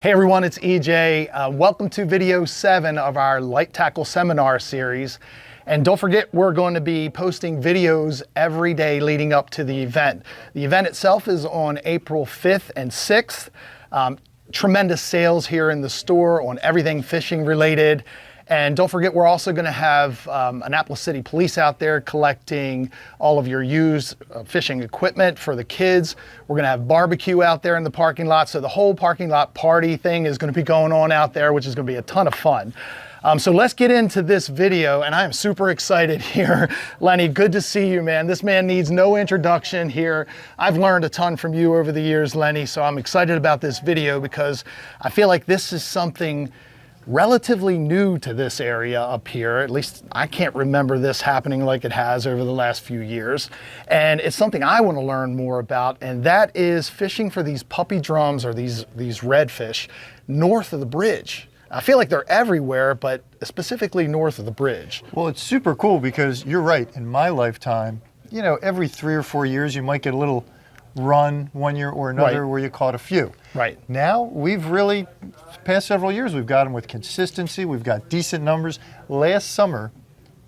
Hey everyone, it's EJ. Welcome to video 7 of our Light Tackle Seminar series. And don't forget, we're going to be posting videos every day leading up to the event. The event itself is on April 5th and 6th. Tremendous sales here in the store on everything fishing related. And don't forget, we're also going to have Annapolis City Police out there collecting all of your used fishing equipment for the kids. We're going to have barbecue out there in the parking lot. So the whole parking lot party thing is going to be going on out there, which is going to be a ton of fun. So let's get into this video, and I am super excited here. Lenny, good to see you, man. This man needs no introduction here. I've learned a ton from you over the years, Lenny, so I'm excited about this video because I feel like this is something relatively new to this area up here. At least I can't remember this happening like it has over the last few years. And it's something I want to learn more about, and that is fishing for these puppy drums or these redfish north of the bridge. I feel like they're everywhere, but specifically north of the bridge. Well, it's super cool because you're right. In my lifetime, you know, every 3 or 4 years, you might get a little run one year or another where you caught a few. Right. Now, we've really, past several years, we've got them with consistency. We've got decent numbers. Last summer,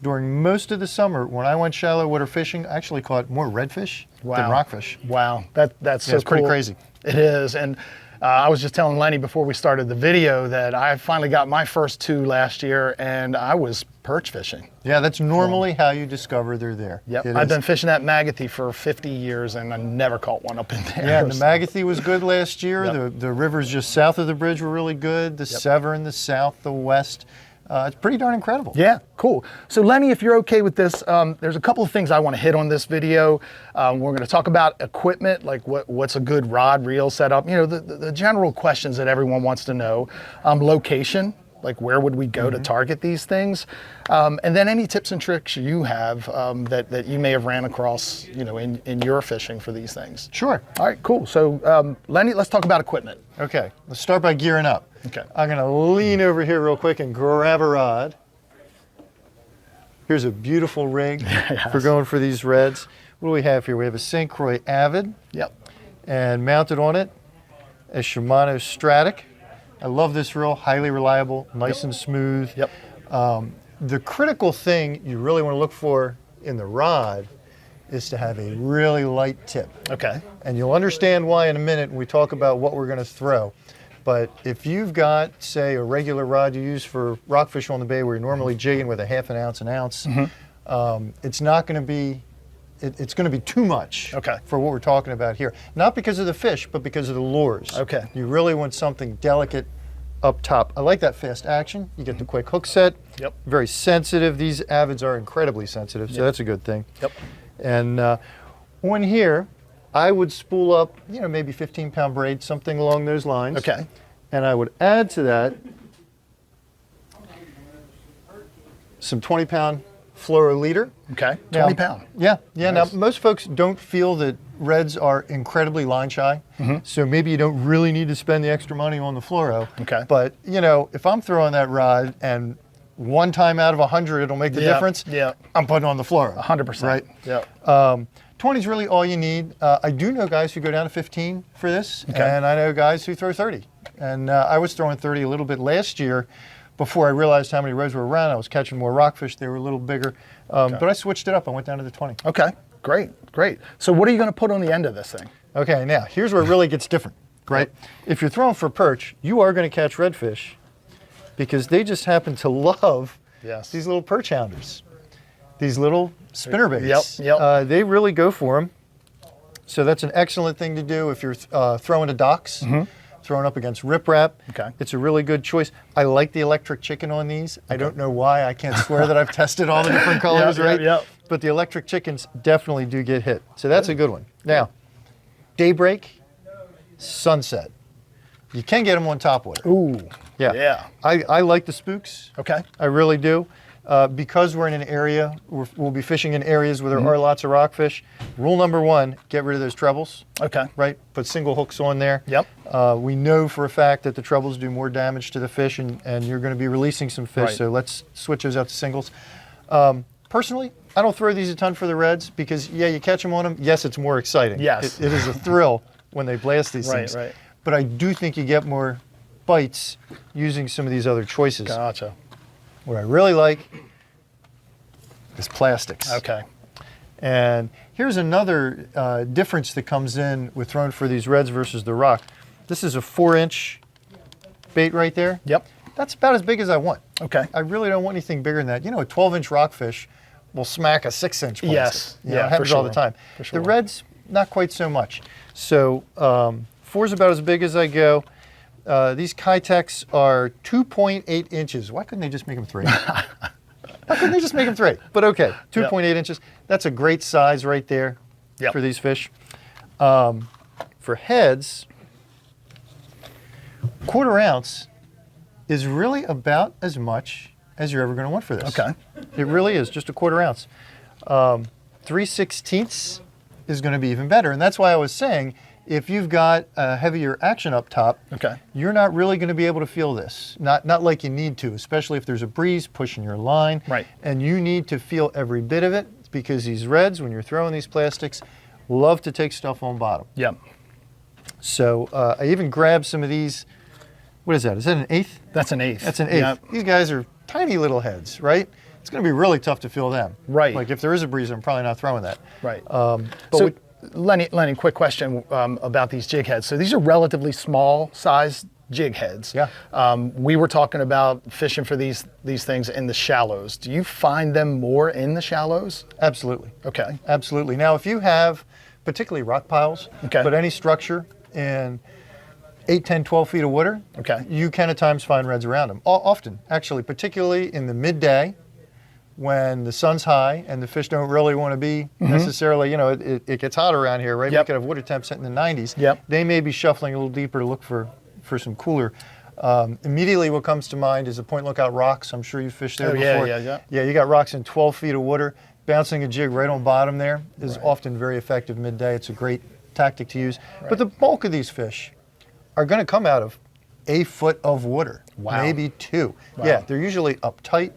during most of the summer, when I went shallow water fishing, I actually caught more redfish than rockfish. Wow, that's so it's cool. Pretty crazy. It is, and I was just telling Lenny before we started the video that I finally got my first 2 last year, and I was perch fishing. Yeah, that's normally how you discover they're there. Yep, I've been fishing at Magathie for 50 years, and I never caught one up in there. Yeah, the Magathie was good last year. Yep. The rivers just south of the bridge were really good. The Severn, the south, the west. It's pretty darn incredible. Yeah, cool. So Lenny, if you're okay with this, there's a couple of things I want to hit on this video. We're going to talk about equipment, like what's a good rod reel setup, you know, the general questions that everyone wants to know. Location, like where would we go to target these things? And then any tips and tricks you have that you may have ran across, you know, in your fishing for these things. Sure. All right, cool. So Lenny, let's talk about equipment. Okay, let's start by gearing up. Okay. I'm going to lean over here real quick and grab a rod. Here's a beautiful rig for going for these reds. What do we have here? We have a St. Croix Avid. Yep. And mounted on it, a Shimano Stratic. I love this reel, highly reliable, nice and smooth. Yep. The critical thing you really want to look for in the rod is to have a really light tip. Okay. And you'll understand why in a minute when we talk about what we're going to throw. But if you've got, say, a regular rod you use for rockfish on the bay where you're normally jigging with a ½ ounce, an ounce, it's not going to be, it's going to be too much for what we're talking about here. Not because of the fish, but because of the lures. Okay. You really want something delicate up top. I like that fast action. You get the quick hook set. Yep. Very sensitive. These Avids are incredibly sensitive, so that's a good thing. Yep. And on here, I would spool up, you know, maybe 15-pound braid, something along those lines. Okay. And I would add to that some 20-pound fluoro leader. Okay. Now, 20 pound. Yeah. Nice. Now, most folks don't feel that reds are incredibly line shy, so maybe you don't really need to spend the extra money on the fluoro. Okay. But, you know, if I'm throwing that rod and one time out of 100 it'll make the difference, I'm putting on the fluoro. 100%. Right? Yeah. 20 is really all you need. I do know guys who go down to 15 for this, and I know guys who throw 30. And I was throwing 30 a little bit last year before I realized how many reds were around. I was catching more rockfish. They were a little bigger. But I switched it up. I went down to the 20. Okay, great. So what are you going to put on the end of this thing? Okay, now here's where it really gets different, right? If you're throwing for perch, you are going to catch redfish because they just happen to love these little perch hounders, these little spinnerbaits. Yep. They really go for them. So that's an excellent thing to do if you're throwing to docks, throwing up against riprap. Okay. It's a really good choice. I like the electric chicken on these. I don't know why. I can't swear that I've tested all the different colors, right? Yep. But the electric chickens definitely do get hit. So that's a good one. Now, daybreak, sunset. You can get them on topwater. Ooh. Yeah. I like the spooks. Okay. I really do. Because we're in an area, we'll be fishing in areas where there are lots of rockfish. Rule number 1, get rid of those trebles. Okay. Right? Put single hooks on there. Yep. We know for a fact that the trebles do more damage to the fish, and you're going to be releasing some fish, so let's switch those out to singles. Personally, I don't throw these a ton for the reds because, you catch them on them. Yes, it's more exciting. Yes. It is a thrill when they blast these things. Right. But I do think you get more bites using some of these other choices. Gotcha. What I really like is plastics. Okay. And here's another difference that comes in with throwing for these reds versus the rock. This is a 4-inch bait right there. Yep. That's about as big as I want. Okay. I really don't want anything bigger than that. You know, a 12-inch rockfish will smack a 6-inch plastic. Yes. You know, Yeah, it happens for all the sure. time. For sure. The reds, not quite so much. So 4 is about as big as I go. These Kytex are 2.8 inches. Why couldn't they just make them 3? Why couldn't they just make them 3? But okay, 2.8 inches. That's a great size right there for these fish. For heads, 1/4 ounce is really about as much as you're ever going to want for this. Okay. It really is, just a 1/4 ounce. 3/16 is going to be even better. And that's why I was saying, if you've got a heavier action up top, you're not really going to be able to feel this. Not like you need to, especially if there's a breeze pushing your line. Right. And you need to feel every bit of it, because these reds, when you're throwing these plastics, love to take stuff on bottom. Yep. So I even grabbed some of these. What is that? Is that an 1/8? That's an 1/8. That's an 1/8. Yep. These guys are tiny little heads, right? It's going to be really tough to feel them. Right. Like if there is a breeze, I'm probably not throwing that. Right. But so, Lenny, quick question about these jig heads. So these are relatively small size jig heads. Yeah. We were talking about fishing for these things in the shallows. Do you find them more in the shallows? Absolutely. Okay. Absolutely. Now, if you have particularly rock piles, but any structure in 8, 10, 12 feet of water, you can at times find reds around them. Often, actually, particularly in the midday when the sun's high and the fish don't really want to be necessarily, you know, it gets hot around here, right? We could have water temps in the 90s. They may be shuffling a little deeper to look for some cooler. Immediately what comes to mind is the Point Lookout rocks. I'm sure you fished there before. Yeah, you got rocks in 12 feet of water. Bouncing a jig right on bottom there is often very effective midday. It's a great tactic to use. But the bulk of these fish are going to come out of a foot of water, maybe 2. Yeah, they're usually uptight.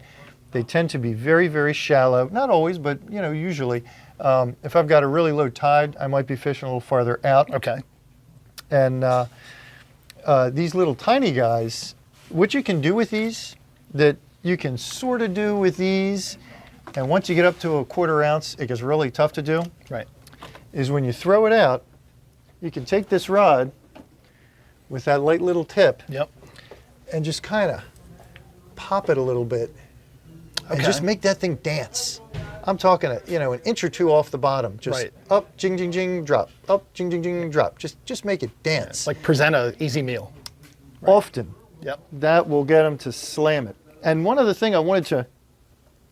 They tend to be very, very shallow. Not always, but you know, usually. If I've got a really low tide, I might be fishing a little farther out. Okay. And these little tiny guys, what you can do with these, that you can sort of do with these, and once you get up to a 1/4 ounce, it gets really tough to do. Right. Is when you throw it out, you can take this rod with that light little tip. And just kind of pop it a little bit. And just make that thing dance. I'm talking, you know, an inch or 2 off the bottom. Just up, jing, jing, jing, drop. Up, jing, jing, jing, drop. Just make it dance. Like present an easy meal. Often. That will get them to slam it. And one other thing I wanted to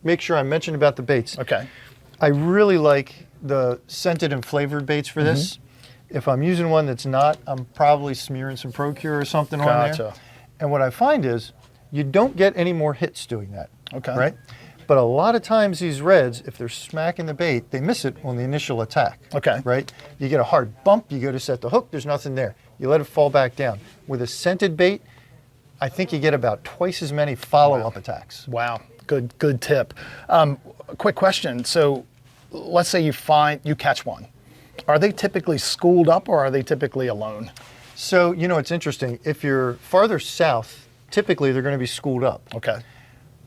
make sure I mentioned about the baits. I really like the scented and flavored baits for this. If I'm using one that's not, I'm probably smearing some Procure or something on there. And what I find is you don't get any more hits doing that. Right? But a lot of times these reds, if they're smacking the bait, they miss it on the initial attack. Right? You get a hard bump, you go to set the hook, there's nothing there. You let it fall back down. With a scented bait, I think you get about twice as many follow-up attacks. Wow, good tip. Quick question. So let's say you catch one. Are they typically schooled up or are they typically alone? So, you know, it's interesting. If you're farther south, typically they're going to be schooled up.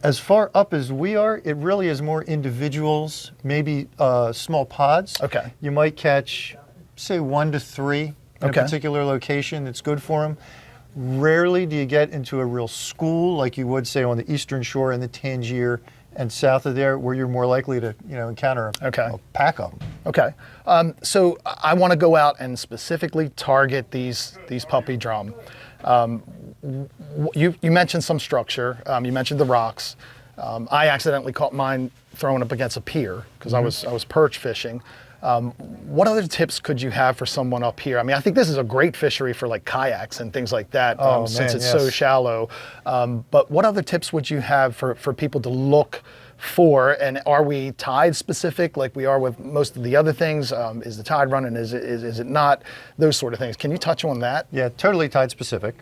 As far up as we are, it really is more individuals, maybe small pods. You might catch, say, 1 to 3 in a particular location that's good for them. Rarely do you get into a real school like you would, say, on the eastern shore in the Tangier and south of there, where you're more likely to, you know, encounter a pack of them. So I want to go out and specifically target these puppy drum. You mentioned some structure. You mentioned the rocks. I accidentally caught mine throwing up against a pier because I was perch fishing. What other tips could you have for someone up here? I mean, I think this is a great fishery for like kayaks and things like that, since it's so shallow. But what other tips would you have for people to look for? And are we tide specific like we are with most of the other things? Is the tide running? Is it not? Those sort of things. Can you touch on that? Yeah, totally tide specific.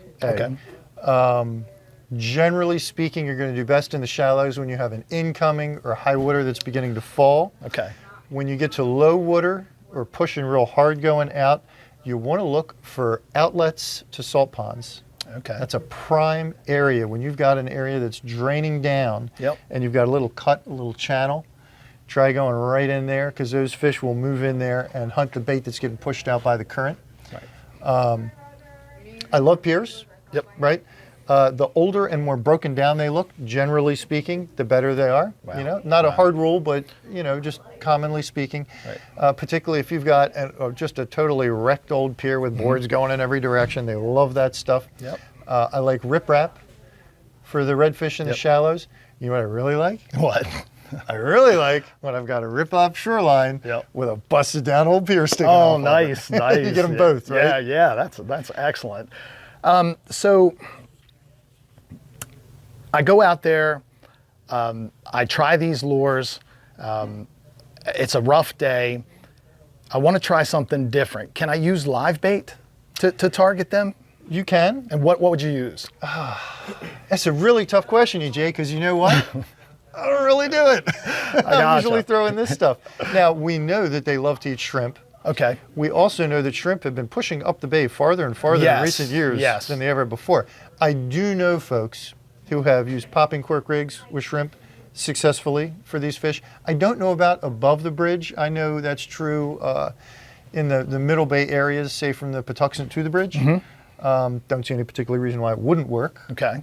Generally speaking, you're going to do best in the shallows when you have an incoming or high water that's beginning to fall. When you get to low water or pushing real hard going out, you want to look for outlets to salt ponds Okay. That's a prime area. When you've got an area that's draining down Yep. and you've got a little cut, a little channel, try going right in there because those fish will move in there and hunt the bait that's getting pushed out by the current. Right. I love piers. Yep. Right? The older and more broken down they look, generally speaking, the better they are. Wow. You know, not a Wow. hard rule, but just commonly speaking. Right. Particularly if you've got just a totally wrecked old pier with boards going in every direction, they love that stuff. Yep. I like riprap for the redfish in the Yep. shallows. You know what I really like? What? I really like when I've got a rip-up shoreline Yep. with a busted down old pier sticking Oh, off of nice, it. nice. You get them both, right? Yeah, that's excellent. So I go out there, I try these lures. It's a rough day. I want to try something different. Can I use live bait to target them? You can. And what would you use? That's a really tough question, EJ, because you know what? I don't really do it. I'm gotcha. usually throwing this stuff. Now, we know that they love to eat shrimp. Okay. We also know that shrimp have been pushing up the bay farther and farther in recent years than they ever before. I do know folks who have used popping cork rigs with shrimp successfully for these fish. I don't know about above the bridge. I know that's true in the middle bay areas, say from the Patuxent to the bridge. Don't see any particular reason why it wouldn't work. Okay.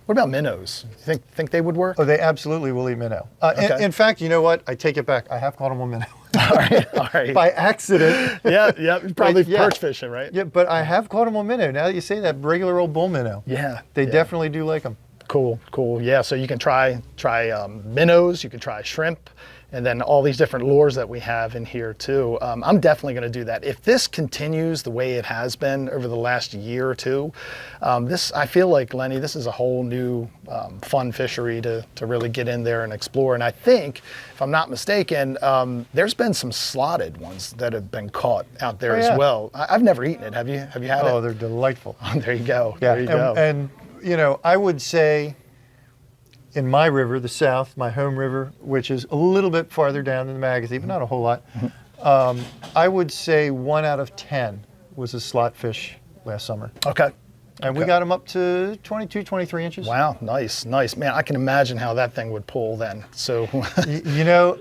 What about minnows? You think they would work? Oh, they absolutely will eat minnow. Okay. In fact, you know what? I take it back. I have caught them on minnow. All right. By accident. Yeah, probably Yeah. perch fishing, right? Yeah, but I have caught them on minnow. Now that you say that, regular old bull minnow. Yeah. They yeah. definitely do like them. Cool. Yeah, so you can try minnows, you can try shrimp, and then all these different lures that we have in here too. I'm definitely going to do that. If this continues the way it has been over the last year or two, I feel like, Lenny, this is a whole new fun fishery to really get in there and explore. And I think, if I'm not mistaken, there's been some slotted ones that have been caught out there as well. I've never eaten it. Have you had it? Oh, they're delightful. There you go. Yeah, There you go. And I would say in my river, the South, my home river, which is a little bit farther down than the Magothy, but not a whole lot, I would say 1 out of 10 was a slot fish last summer. Okay. And we got them up to 22, 23 inches. Wow, nice. Man, I can imagine how that thing would pull then. So,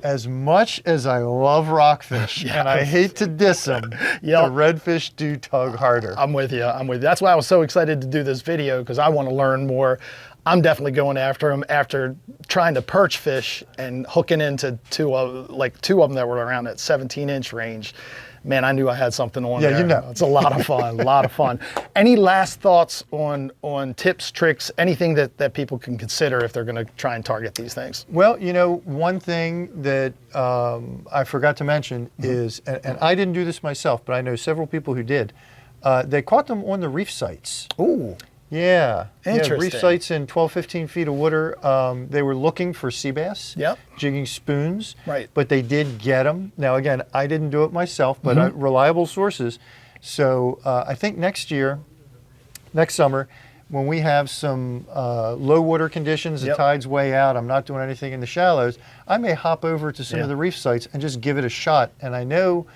As much as I love rockfish, and I hate to diss them, the redfish do tug harder. I'm with you. That's why I was so excited to do this video, because I want to learn more. I'm definitely going after them after trying to perch fish and hooking into two of them that were around that 17-inch range. Man, I knew I had something on there. It's a lot of fun, Any last thoughts on tips, tricks, anything that people can consider if they're going to try and target these things? Well, one thing that I forgot to mention is, and I didn't do this myself, but I know several people who did, they caught them on the reef sites. Ooh. Yeah. Interesting. Yeah, reef sites in 12, 15 feet of water. They were looking for sea bass, jigging spoons, Right. but they did get them. Now, again, I didn't do it myself, but reliable sources. So I think next summer, when we have some low water conditions, the tide's way out, I'm not doing anything in the shallows, I may hop over to some of the reef sites and just give it a shot. And I know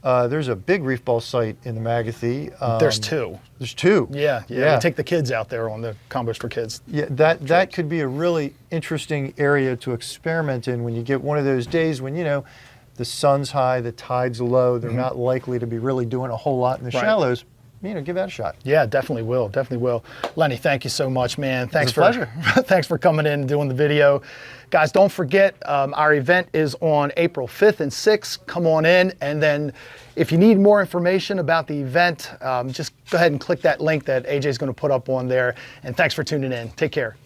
there's a big reef ball site in the Magothy. There's two. There's two. Yeah. We take the kids out there on the combos for kids. Yeah, that could be a really interesting area to experiment in when you get one of those days when, the sun's high, the tide's low, they're not likely to be really doing a whole lot in the shallows. Give that a shot. Yeah, definitely will. Lenny, thank you so much, man. Thanks for pleasure. Thanks for coming in and doing the video. Guys, don't forget, our event is on April 5th and 6th. Come on in. And then if you need more information about the event, just go ahead and click that link that AJ's going to put up on there. And thanks for tuning in. Take care.